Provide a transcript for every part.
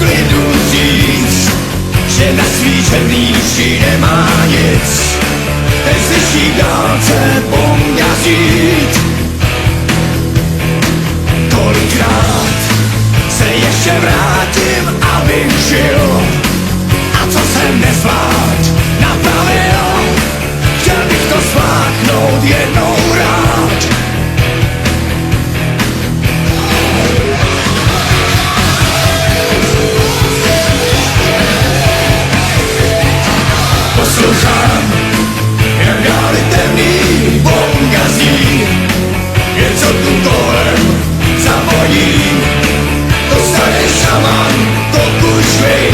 klidu říct, že na svý černý duši nemá nic. Teď slyší v dálce bonga znít. Kolikrát se ještě vrátím, abych žil, a co jsem nezvlád napravil. Chtěl bych to spláchnout jednou rád. Poslouchám, jak dále temný bonga zní. Jen co tu kolem zavoní, to starý šaman, to kučví.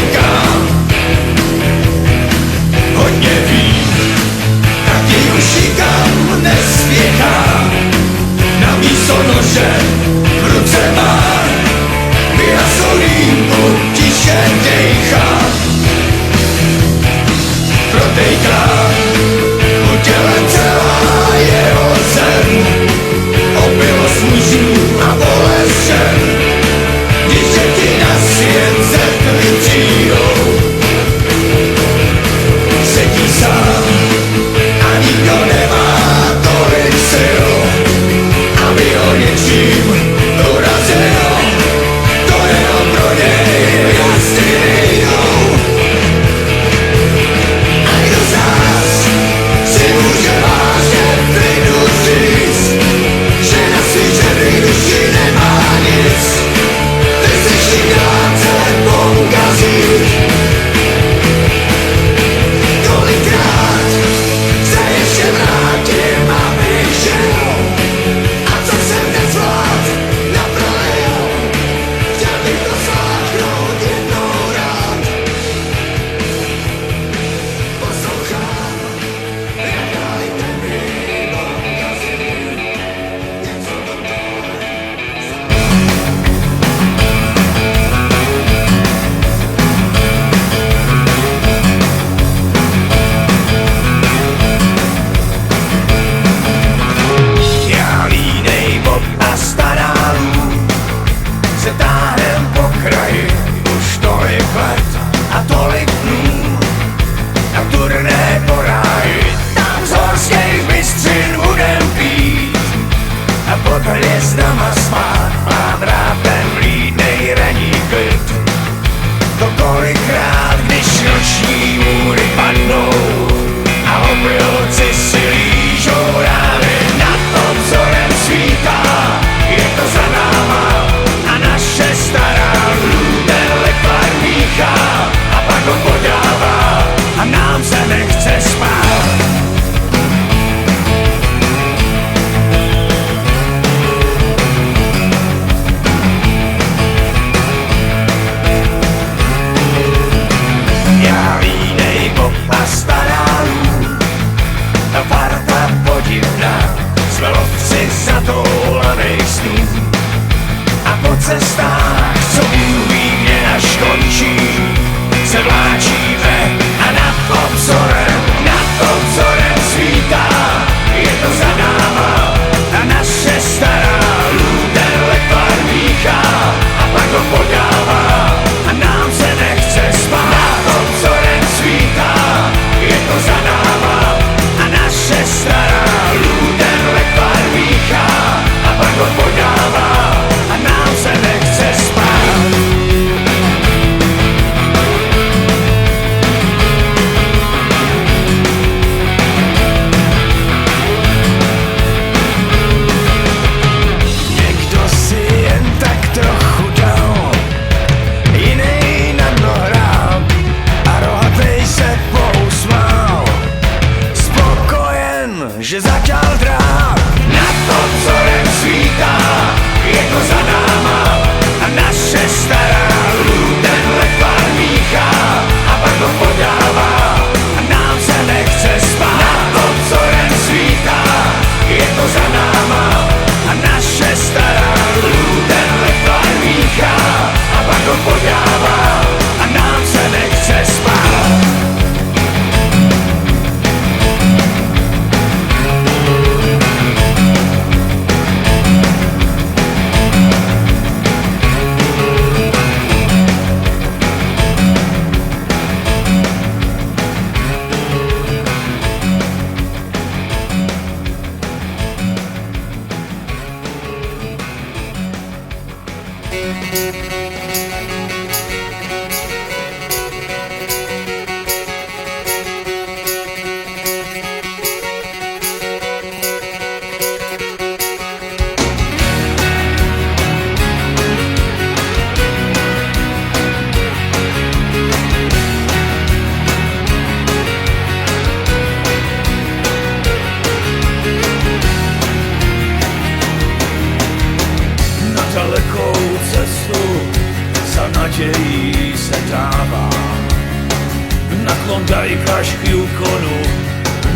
Klondajka až k Yukonu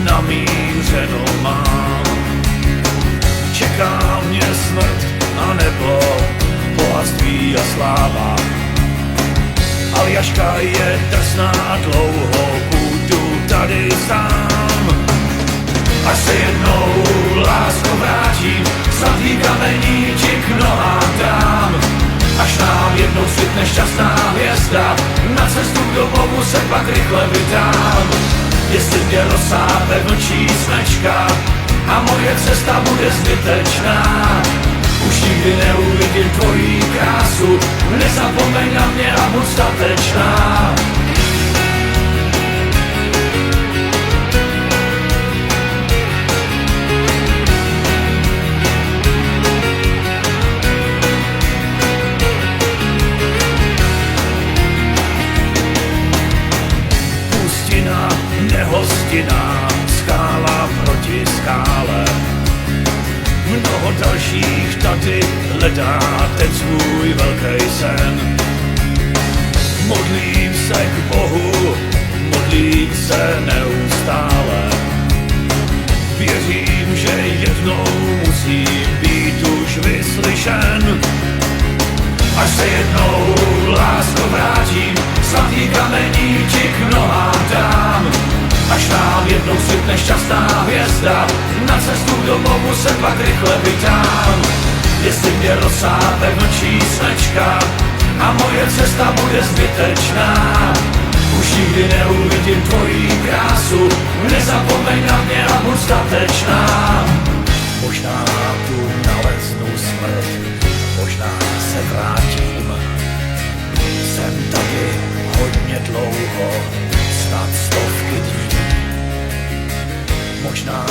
namířeno mám. Čeká mě smrt a nebo bohatství a sláva. Aljaška je drsná a dlouho budu tady sám. Až se jednou, lásko, vrátím, svatý kamení ti k nohám dám. Až nám jednou svitne šťastná hvězda, na cestu k domovu se pak rychle vydám. Jestli mě rozsápe vlčí smečka a moje cesta bude zbytečná, už nikdy neuvidím tvojí krásu, nezapomeň na mě a buď statečná. Pustina, nehostinná, skála proti skále. Mnoho dalších tady hledá teď svůj velký sen. Modlím se k Bohu, modlím se neustále. Věřím, že jednou musím být už vyslyšen. Až se jednou, lásko, vrátím, svatý kamení ti k nohám dám. Až nám jednou svitne šťastná hvězda, na cestu k domovu se pak rychle vydám. Jestli mě rozsápe vlčí smečka a moje cesta bude zbytečná, už nikdy neuvidím tvojí krásu, nezapomeň na mě a buď statečná. Možná tu naleznu smrt, možná se vrátím. Jsem tady hodně dlouho, snad stovky dní. Možná